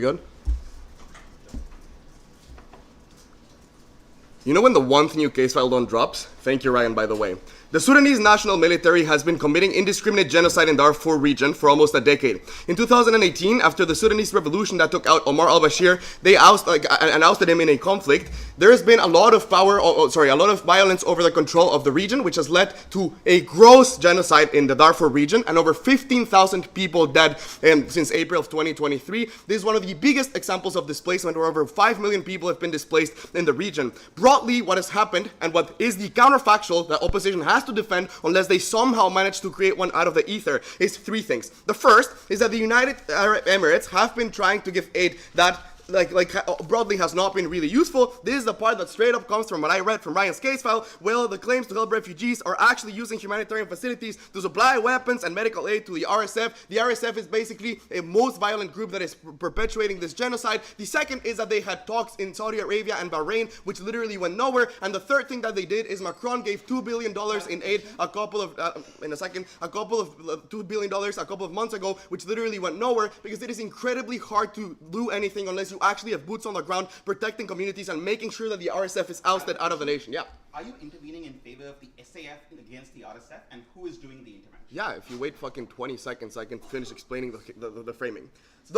good? You know when the one thing your case file don't drops? Thank you, Ryan, by the way. The Sudanese National Military has been committing indiscriminate genocide in Darfur region for almost a decade. In 2018, after the Sudanese revolution that took out Omar al-Bashir, they ousted him in a conflict. There has been a lot of a lot of violence over the control of the region, which has led to a gross genocide in the Darfur region, and over 15,000 people dead since April of 2023. This is one of the biggest examples of displacement, where over 5 million people have been displaced in the region. Broadly, what has happened, and what is the counterfactual that opposition has to defend unless they somehow manage to create one out of the ether, is three things. The first is that the United Arab Emirates have been trying to give aid that broadly has not been really useful. This is the part that straight up comes from what I read from Ryan's case file. Well, the claims to help refugees are actually using humanitarian facilities to supply weapons and medical aid to the RSF. The RSF is basically a most violent group that is perpetuating this genocide. The second is that they had talks in Saudi Arabia and Bahrain, which literally went nowhere. And the third thing that they did is Macron gave $2 billion in aid $2 billion a couple of months ago, which literally went nowhere, because it is incredibly hard to do anything unless you actually have boots on the ground protecting communities and making sure that the RSF is ousted out of the nation. Yeah. Are you intervening in favor of the SAF against the RSF, and who is doing the intervention? Yeah, if you wait fucking 20 seconds, I can finish explaining the framing. So